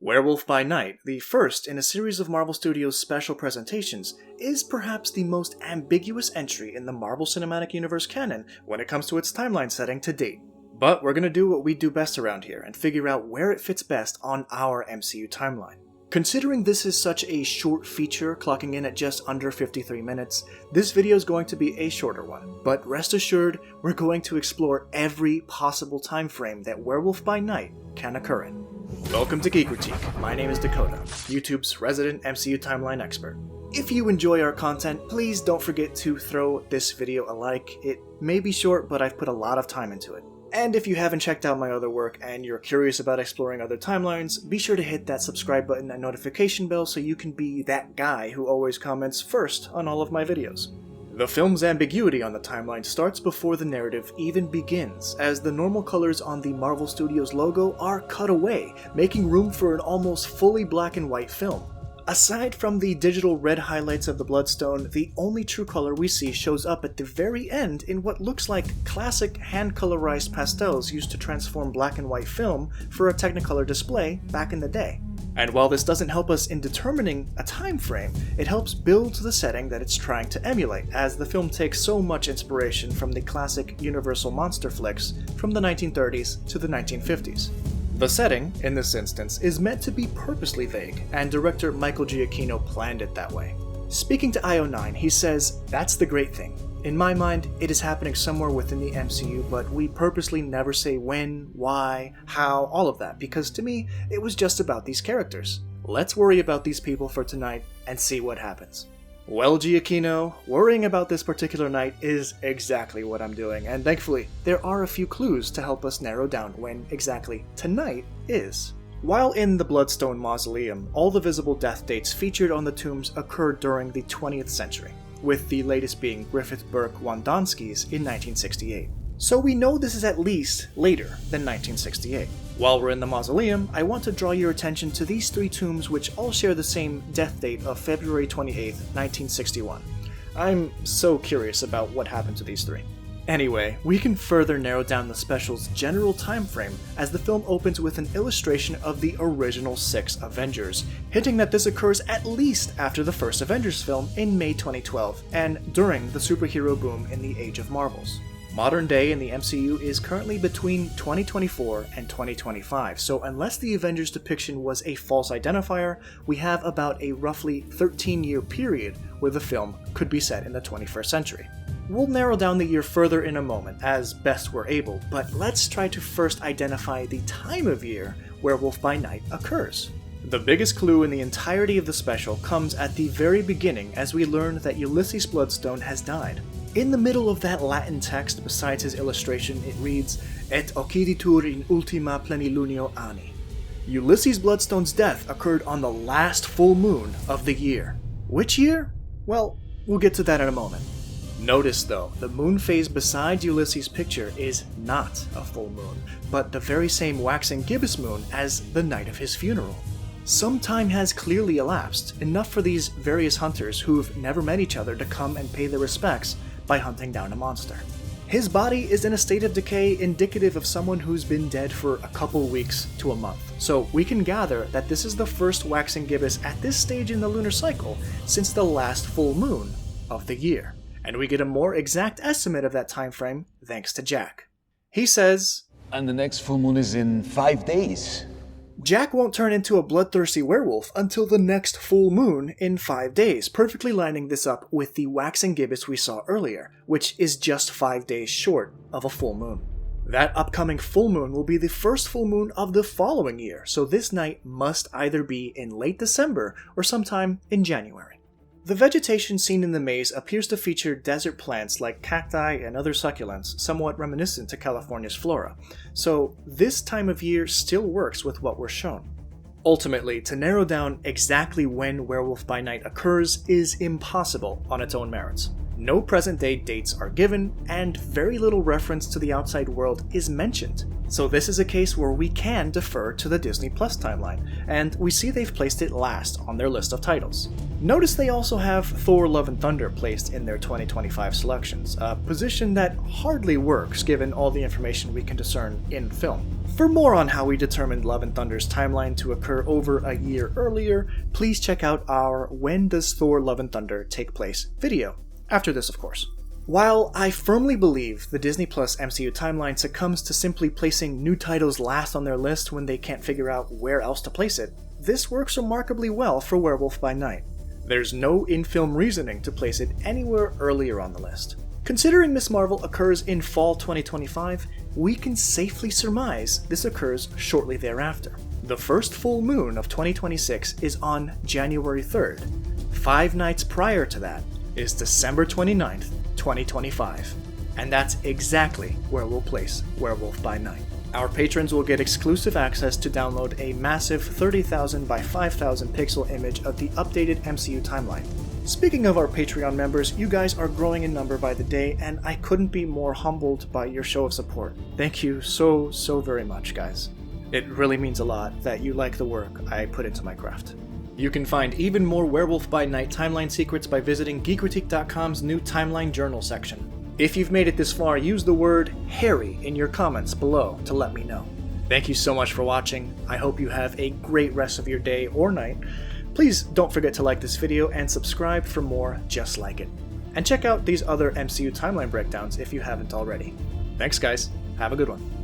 Werewolf by Night, the first in a series of Marvel Studios' special presentations, is perhaps the most ambiguous entry in the Marvel Cinematic Universe canon when it comes to its timeline setting to date. But we're gonna do what we do best around here and figure out where it fits best on our MCU timeline. Considering this is such a short feature, clocking in at just under 53 minutes, this video is going to be a shorter one, but rest assured, we're going to explore every possible time frame that Werewolf by Night can occur in. Welcome to Geekritique. My name is Dakota, YouTube's resident MCU timeline expert. If you enjoy our content, please don't forget to throw this video a like. It may be short, but I've put a lot of time into it. And if you haven't checked out my other work and you're curious about exploring other timelines, be sure to hit that subscribe button and notification bell so you can be that guy who always comments first on all of my videos. The film's ambiguity on the timeline starts before the narrative even begins, as the normal colors on the Marvel Studios logo are cut away, making room for an almost fully black and white film. Aside from the digital red highlights of the Bloodstone, the only true color we see shows up at the very end in what looks like classic hand-colorized pastels used to transform black and white film for a Technicolor display back in the day. And while this doesn't help us in determining a time frame, it helps build the setting that it's trying to emulate, as the film takes so much inspiration from the classic Universal monster flicks from the 1930s to the 1950s. The setting, in this instance, is meant to be purposely vague, and director Michael Giacchino planned it that way. Speaking to IO9, he says, "That's the great thing. In my mind, it is happening somewhere within the MCU, but we purposely never say when, why, how, all of that, because to me, it was just about these characters. Let's worry about these people for tonight and see what happens." Well, Giacchino, worrying about this particular night is exactly what I'm doing, and thankfully, there are a few clues to help us narrow down when exactly tonight is. While in the Bloodstone Mausoleum, all the visible death dates featured on the tombs occurred during the 20th century, with the latest being Griffith Burke Wondonsky's in 1968. So we know this is at least later than 1968. While we're in the mausoleum, I want to draw your attention to these three tombs which all share the same death date of February 28, 1961. I'm so curious about what happened to these three. Anyway, we can further narrow down the special's general time frame as the film opens with an illustration of the original 6 Avengers, hinting that this occurs at least after the first Avengers film in May 2012 and during the superhero boom in the Age of Marvels. Modern day in the MCU is currently between 2024 and 2025, so unless the Avengers depiction was a false identifier, we have about a roughly 13-year period where the film could be set in the 21st century. We'll narrow down the year further in a moment, as best we're able, but let's try to first identify the time of year Werewolf by Night occurs. The biggest clue in the entirety of the special comes at the very beginning as we learn that Ulysses Bloodstone has died. In the middle of that Latin text besides his illustration, it reads, "Et occiditur in ultima plenilunio anni." Ulysses Bloodstone's death occurred on the last full moon of the year. Which year? Well, we'll get to that in a moment. Notice though, the moon phase beside Ulysses' picture is not a full moon, but the very same waxing gibbous moon as the night of his funeral. Some time has clearly elapsed, enough for these various hunters who've never met each other to come and pay their respects by hunting down a monster. His body is in a state of decay indicative of someone who's been dead for a couple weeks to a month, so we can gather that this is the first waxing gibbous at this stage in the lunar cycle since the last full moon of the year. And we get a more exact estimate of that time frame thanks to Jack. He says, "And the next full moon is in 5 days. Jack won't turn into a bloodthirsty werewolf until the next full moon in 5 days, perfectly lining this up with the waxing gibbous we saw earlier, which is just 5 days short of a full moon. That upcoming full moon will be the first full moon of the following year, so this night must either be in late December or sometime in January. The vegetation seen in the maze appears to feature desert plants like cacti and other succulents, somewhat reminiscent to California's flora, so this time of year still works with what we're shown. Ultimately, to narrow down exactly when Werewolf by Night occurs is impossible on its own merits. No present-day dates are given, and very little reference to the outside world is mentioned. So this is a case where we can defer to the Disney Plus timeline, and we see they've placed it last on their list of titles. Notice they also have Thor: Love and Thunder placed in their 2025 selections, a position that hardly works given all the information we can discern in film. For more on how we determined Love and Thunder's timeline to occur over a year earlier, please check out our When Does Thor Love and Thunder Take Place video. After this, of course. While I firmly believe the Disney Plus MCU timeline succumbs to simply placing new titles last on their list when they can't figure out where else to place it, this works remarkably well for Werewolf by Night. There's no in-film reasoning to place it anywhere earlier on the list. Considering Ms. Marvel occurs in fall 2025, we can safely surmise this occurs shortly thereafter. The first full moon of 2026 is on January 3rd. 5 nights prior to that is December 29th, 2025. And that's exactly where we'll place Werewolf by Night. Our patrons will get exclusive access to download a massive 30,000 by 5,000 pixel image of the updated MCU timeline. Speaking of our Patreon members, you guys are growing in number by the day, and I couldn't be more humbled by your show of support. Thank you so very much, guys. It really means a lot that you like the work I put into my craft. You can find even more Werewolf by Night timeline secrets by visiting Geekritique.com's new timeline journal section. If you've made it this far, use the word Harry in your comments below to let me know. Thank you so much for watching. I hope you have a great rest of your day or night. Please don't forget to like this video and subscribe for more just like it. And check out these other MCU timeline breakdowns if you haven't already. Thanks guys, have a good one.